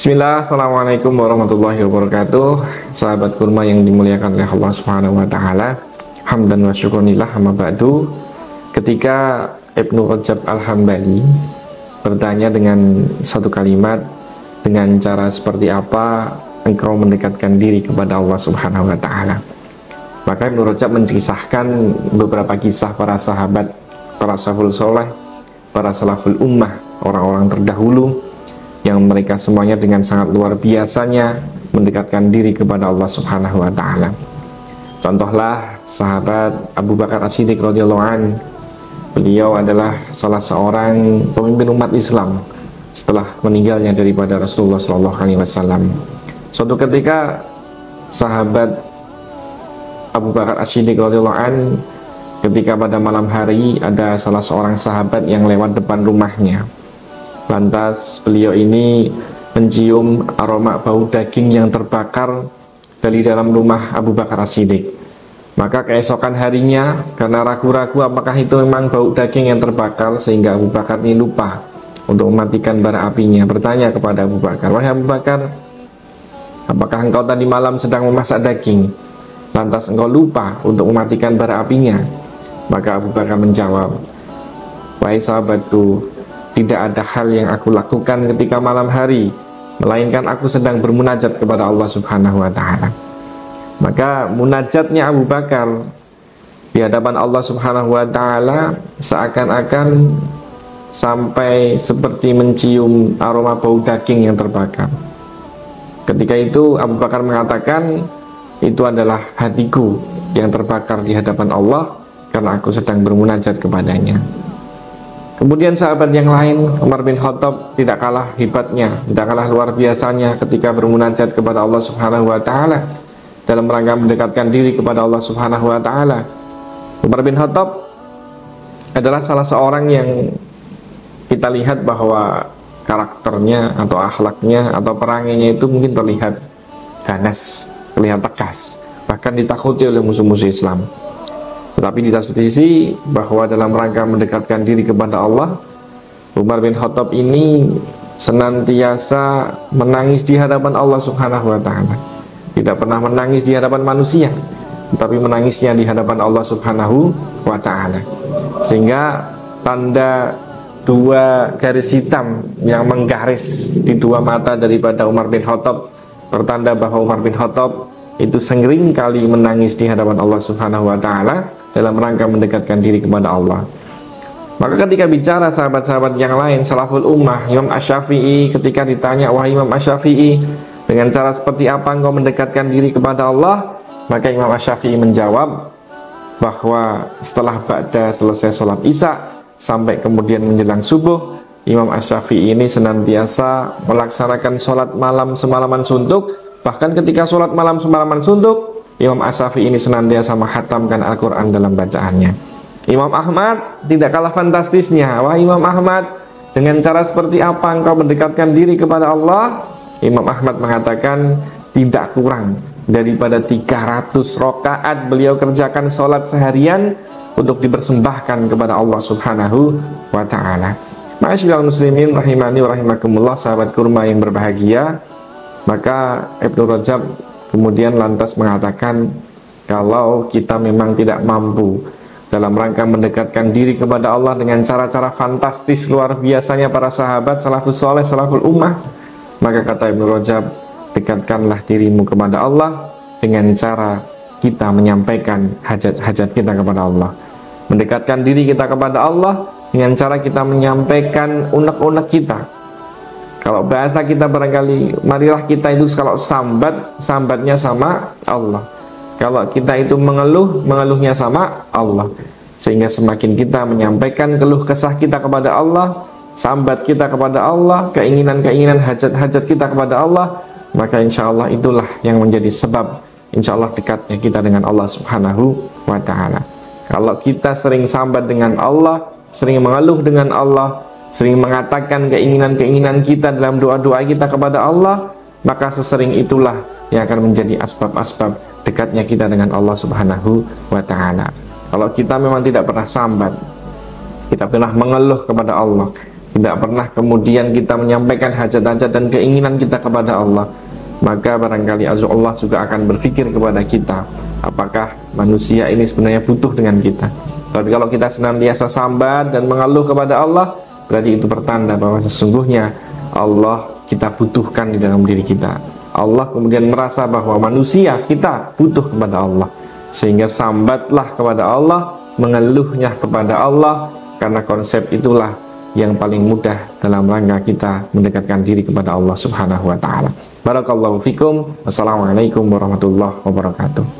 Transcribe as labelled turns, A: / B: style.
A: Bismillah, Assalamualaikum warahmatullahi wabarakatuh. Sahabat kurma yang dimuliakan oleh Allah Subhanahu wa Ta'ala, hamdan wa syukurillah, amma ba'du. Ketika Ibnu Rajab Al-Hambali bertanya dengan satu kalimat, dengan cara seperti apa engkau mendekatkan diri kepada Allah Subhanahu wa Ta'ala, maka Ibnu Rajab mencisahkan beberapa kisah para sahabat, para salaful soleh, para salaful ummah, orang-orang terdahulu, yang mereka semuanya dengan sangat luar biasanya mendekatkan diri kepada Allah Subhanahu wa Ta'ala. Contohlah sahabat Abu Bakar As-Siddiq radhiyallahu anhu. Beliau adalah salah seorang pemimpin umat Islam setelah meninggalnya daripada Rasulullah sallallahu alaihi wasallam. Suatu ketika sahabat Abu Bakar As-Siddiq radhiyallahu anhu, ketika pada malam hari ada salah seorang sahabat yang lewat depan rumahnya. Lantas beliau ini mencium aroma bau daging yang terbakar dari dalam rumah Abu Bakar As-Siddiq. Maka keesokan harinya, karena ragu-ragu apakah itu memang bau daging yang terbakar, sehingga Abu Bakar ini lupa untuk mematikan bara apinya, bertanya kepada Abu Bakar, "Wahai Abu Bakar, apakah engkau tadi malam sedang memasak daging, lantas engkau lupa untuk mematikan bara apinya?" Maka Abu Bakar menjawab, "Wahai sahabatku, tidak ada hal yang aku lakukan ketika malam hari, melainkan aku sedang bermunajat kepada Allah Subhanahu wa Ta'ala." Maka munajatnya Abu Bakar di hadapan Allah Subhanahu wa Ta'ala seakan-akan sampai seperti mencium aroma bau daging yang terbakar. Ketika itu Abu Bakar mengatakan, "Itu adalah hatiku yang terbakar di hadapan Allah karena aku sedang bermunajat kepadanya." Kemudian sahabat yang lain, Umar bin Khattab, tidak kalah hebatnya, tidak kalah luar biasanya ketika bermunajat kepada Allah Subhanahu wa Ta'ala dalam rangka mendekatkan diri kepada Allah Subhanahu wa Ta'ala. Umar bin Khattab adalah salah seorang yang kita lihat bahwa karakternya atau akhlaknya atau peranginya itu mungkin terlihat ganas, terlihat tegas, bahkan ditakuti oleh musuh-musuh Islam. Tetapi di satu sisi bahwa dalam rangka mendekatkan diri kepada Allah, Umar bin Khattab ini senantiasa menangis di hadapan Allah Subhanahu wa Ta'ala. Tidak pernah menangis di hadapan manusia, tetapi menangisnya di hadapan Allah Subhanahu wa Ta'ala. Sehingga tanda dua garis hitam yang menggaris di dua mata daripada Umar bin Khattab bertanda bahwa Umar bin Khattab itu sering kali menangis di hadapan Allah Subhanahu wa Ta'ala dalam rangka mendekatkan diri kepada Allah. Maka ketika bicara sahabat-sahabat yang lain, salaful ummah, Imam Asy-Syafi'i, ketika ditanya, "Wahai Imam Asy-Syafi'i, dengan cara seperti apa engkau mendekatkan diri kepada Allah?" Maka Imam Asy-Syafi'i menjawab bahwa setelah selesai sholat Isya sampai kemudian menjelang subuh, Imam Asy-Syafi'i ini senantiasa melaksanakan sholat malam semalaman suntuk. Bahkan ketika sholat malam semalaman suntuk, Imam Asy-Syafi'i ini senantiasa menghatamkan Al-Quran dalam bacaannya. Imam Ahmad tidak kalah fantastisnya. "Wah Imam Ahmad, dengan cara seperti apa engkau mendekatkan diri kepada Allah?" Imam Ahmad mengatakan tidak kurang daripada 300 rakaat beliau kerjakan sholat seharian untuk dipersembahkan kepada Allah Subhanahu wa Ta'ala. Ma'asyiral muslimin rahimani wa rahimakumullah, sahabat kurma yang berbahagia. Maka Ibnu Rajab kemudian lantas mengatakan, kalau kita memang tidak mampu dalam rangka mendekatkan diri kepada Allah dengan cara-cara fantastis luar biasanya para sahabat salafus soleh, salaful ummah, maka kata Ibnu Rajab, dekatkanlah dirimu kepada Allah dengan cara kita menyampaikan hajat-hajat kita kepada Allah. Mendekatkan diri kita kepada Allah dengan cara kita menyampaikan unek-unek kita. Kalau bahasa kita barangkali, marilah kita itu kalau sambatnya sama Allah. Kalau kita itu mengeluh, mengeluhnya sama Allah. Sehingga semakin kita menyampaikan keluh kesah kita kepada Allah, sambat kita kepada Allah, keinginan-keinginan, hajat-hajat kita kepada Allah, maka insya Allah itulah yang menjadi sebab insya Allah dekatnya kita dengan Allah Subhanahu wa Ta'ala. Kalau kita sering sambat dengan Allah, sering mengeluh dengan Allah, sering mengatakan keinginan-keinginan kita dalam doa-doa kita kepada Allah, maka sesering itulah yang akan menjadi asbab-asbab dekatnya kita dengan Allah Subhanahu wa Ta'ala. Kalau kita memang tidak pernah sambat, kita pernah mengeluh kepada Allah, tidak pernah kemudian kita menyampaikan hajat-hajat dan keinginan kita kepada Allah, maka barangkali Allah juga akan berpikir kepada kita, apakah manusia ini sebenarnya butuh dengan kita. Tapi kalau kita senantiasa sambat dan mengeluh kepada Allah, berarti itu pertanda bahwa sesungguhnya Allah kita butuhkan di dalam diri kita. Allah kemudian merasa bahwa manusia kita butuh kepada Allah, sehingga sambatlah kepada Allah, mengeluhnya kepada Allah, karena konsep itulah yang paling mudah dalam rangka kita mendekatkan diri kepada Allah Subhanahu wa ta'ala. Barakallahu fikum. Wassalamualaikum warahmatullahi wabarakatuh.